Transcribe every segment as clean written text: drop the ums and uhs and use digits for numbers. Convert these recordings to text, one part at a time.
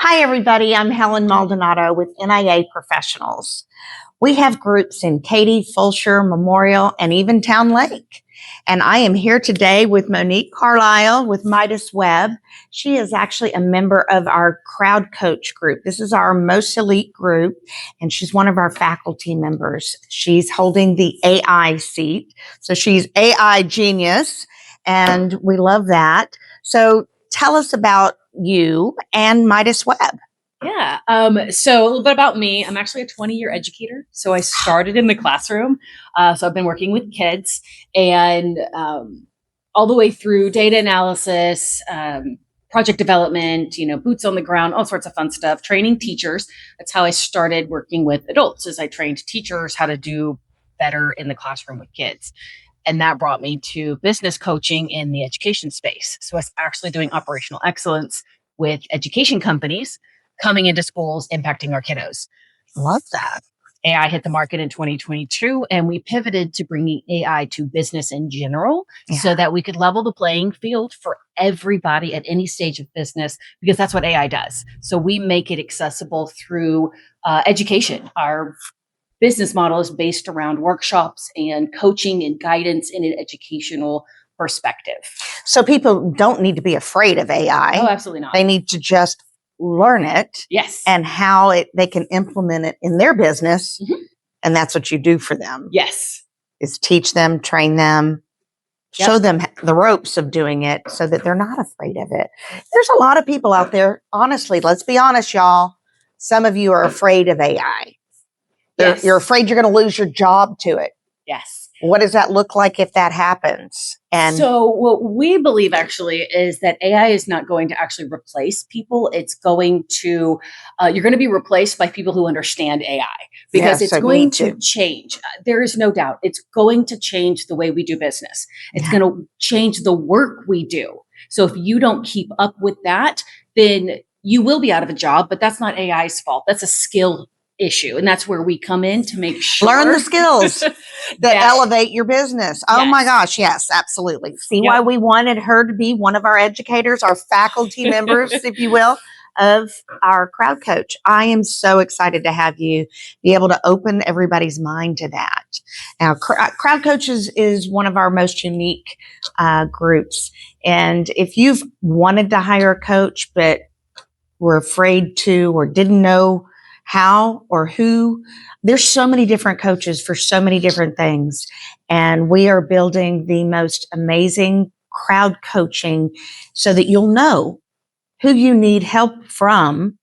Hi, everybody. I'm Helen Maldonado with NIA Professionals. We have groups in Katy, Fulshire, Memorial, and even Town Lake. And I am here today with Monique Carlisle with Midas Web. She is actually a member of our Crowd Coach group. This is our most elite group, and she's one of our faculty members. She's holding the AI seat. So she's AI genius, and we love that. So tell us about you and Midas Web. Yeah. So a little bit about me. I'm actually a 20-year educator. So I started in the classroom. So I've been working with kids and all the way through data analysis, project development, boots on the ground, all sorts of fun stuff, training teachers. That's how I started working with adults, as I trained teachers how to do better in the classroom with kids. And that brought me to business coaching in the education space. So I was actually doing operational excellence with education companies coming into schools, impacting our kiddos. Love that. AI hit the market in 2022, and we pivoted to bringing AI to business in general so that we could level the playing field for everybody at any stage of business, because that's what AI does. So we make it accessible through education. Our business model is based around workshops and coaching and guidance in an educational perspective. So people don't need to be afraid of AI. Oh, absolutely not. They need to just learn it. Yes. And how they can implement it in their business. Mm-hmm. And that's what you do for them. Yes. Is teach them, train them, show them the ropes of doing it so that they're not afraid of it. There's a lot of people out there, honestly, let's be honest, y'all. Some of you are afraid of AI. Yes. You're afraid you're going to lose your job to it. Yes. What does that look like if that happens? And so what we believe actually is that AI is not going to actually replace people. It's going to, you're going to be replaced by people who understand AI, because it's going to change. There is no doubt. It's going to change the way we do business. It's going to change the work we do. So if you don't keep up with that, then you will be out of a job, but that's not AI's fault. That's a skill issue. And that's where we come in to make sure. Learn the skills that elevate your business. Oh my gosh. Yes, absolutely. See why we wanted her to be one of our educators, our faculty members, if you will, of our Crowd Coach. I am so excited to have you be able to open everybody's mind to that. Now, Crowd Coach is one of our most unique groups. And if you've wanted to hire a coach, but were afraid to or didn't know how or who, there's so many different coaches for so many different things. And we are building the most amazing crowd coaching so that you'll know who you need help from.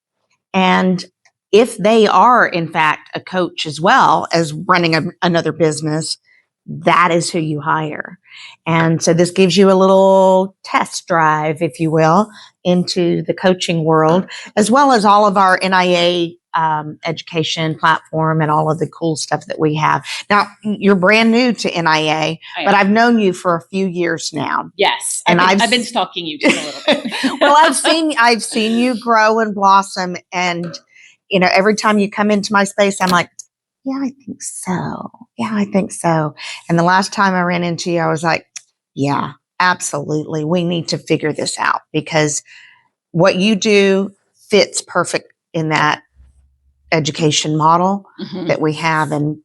And if they are, in fact, a coach as well as running another business, that is who you hire. And so this gives you a little test drive, if you will, into the coaching world, as well as all of our NIA education platform and all of the cool stuff that we have. Now, you're brand new to NIA, but I've known you for a few years now. Yes. And I've been stalking you just a little bit. Well, I've seen you grow and blossom. And, every time you come into my space, I'm like, yeah, I think so. Yeah, I think so. And the last time I ran into you, I was like, yeah, absolutely. We need to figure this out, because what you do fits perfect in that education model that we have, and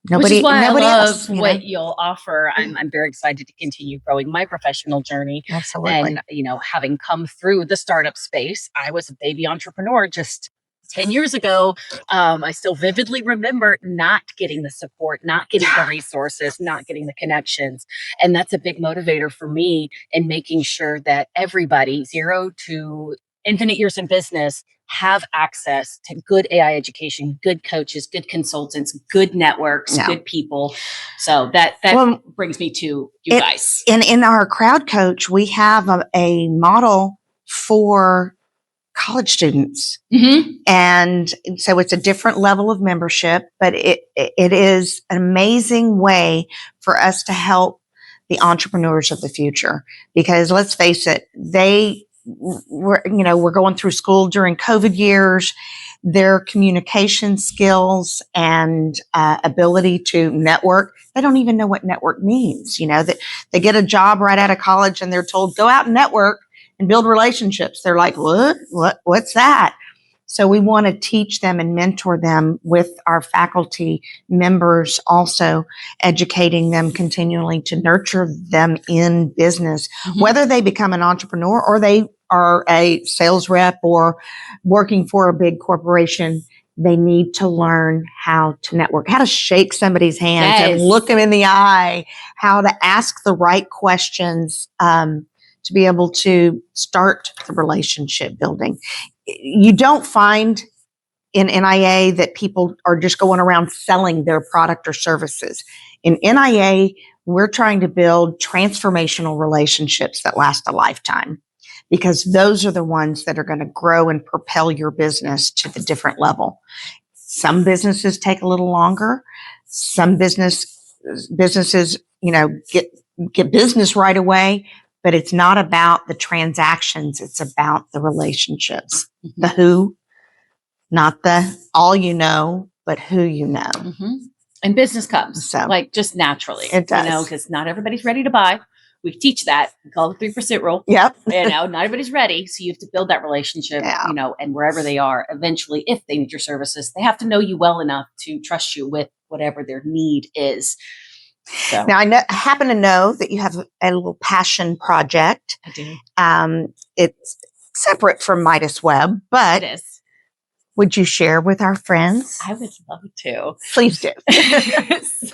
nobody else. What you'll offer. I'm very excited to continue growing my professional journey. Absolutely. And having come through the startup space, I was a baby entrepreneur just 10 years ago. I still vividly remember not getting the support, not getting the resources, not getting the connections. And that's a big motivator for me in making sure that everybody, 0 to infinite years in business, have access to good AI education, good coaches, good consultants, good networks, good people. So that brings me to you guys. And in our Crowd Coach, we have a model for college students. Mm-hmm. And so it's a different level of membership, but it is an amazing way for us to help the entrepreneurs of the future. Because let's face it, we're going through school during COVID years. Their communication skills and ability to network, they don't even know what network means. That they get a job right out of college and they're told, go out and network. and build relationships. They're like, what's that? So we want to teach them and mentor them with our faculty members, also educating them continually to nurture them in business, whether they become an entrepreneur or they are a sales rep or working for a big corporation. They need to learn how to network, how to shake somebody's hand and look them in the eye, how to ask the right questions, to be able to start the relationship building. You don't find in NIA that people are just going around selling their product or services. In NIA, we're trying to build transformational relationships that last a lifetime, because those are the ones that are going to grow and propel your business to the different level. Some businesses take a little longer. Some businesses, get business right away. But it's not about the transactions. It's about the relationships. The who, not the all you know, but who you know. And business comes like just naturally. It does. Because not everybody's ready to buy. We teach that. We call it the 3% rule. Yep. Not everybody's ready. So you have to build that relationship, and wherever they are, eventually, if they need your services, they have to know you well enough to trust you with whatever their need is. So. Now, I happen to know that you have a little passion project. I do. It's separate from Midas Web, but it is. Would you share with our friends? I would love to. Please do.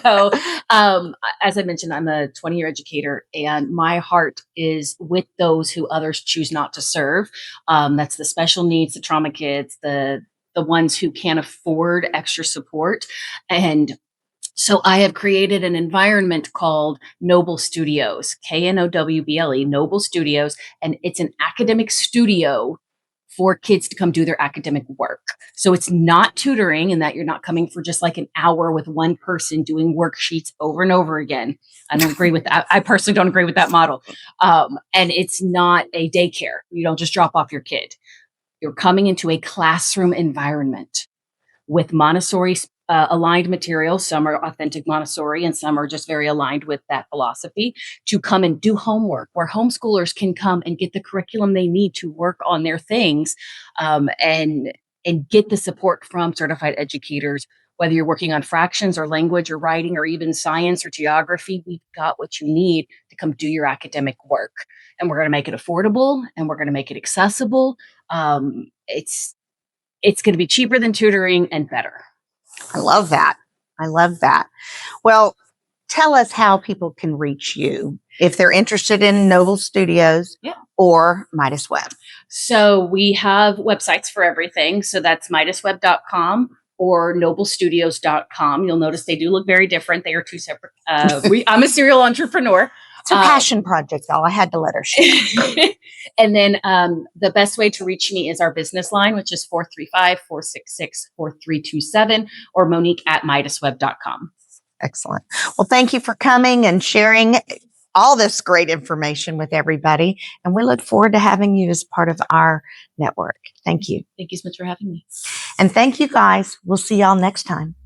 So, as I mentioned, I'm a 20-year educator, and my heart is with those who others choose not to serve. That's the special needs, the trauma kids, the ones who can't afford extra support. And so I have created an environment called Noble Studios, KNOWBLE, Noble Studios, and it's an academic studio for kids to come do their academic work. So it's not tutoring, in that you're not coming for just like an hour with one person doing worksheets over and over again. I don't agree with that. I personally don't agree with that model. And it's not a daycare. You don't just drop off your kid. You're coming into a classroom environment with Montessori aligned material. Some are authentic Montessori and some are just very aligned with that philosophy, to come and do homework, where homeschoolers can come and get the curriculum they need to work on their things, and get the support from certified educators. Whether you're working on fractions or language or writing or even science or geography, we've got what you need to come do your academic work. And we're going to make it affordable and we're going to make it accessible. It's going to be cheaper than tutoring and better. I love that. Well, tell us how people can reach you if they're interested in Noble Studios or Midas Web. So we have websites for everything. So that's MidasWeb.com or NobleStudios.com. You'll notice they do look very different. They are two separate. I'm a serial entrepreneur. It's a passion project, though. I had to let her share. And then the best way to reach me is our business line, which is 435-466-4327, or Monique at MidasWeb.com. Excellent. Well, thank you for coming and sharing all this great information with everybody. And we look forward to having you as part of our network. Thank you. Thank you so much for having me. And thank you, guys. We'll see y'all next time.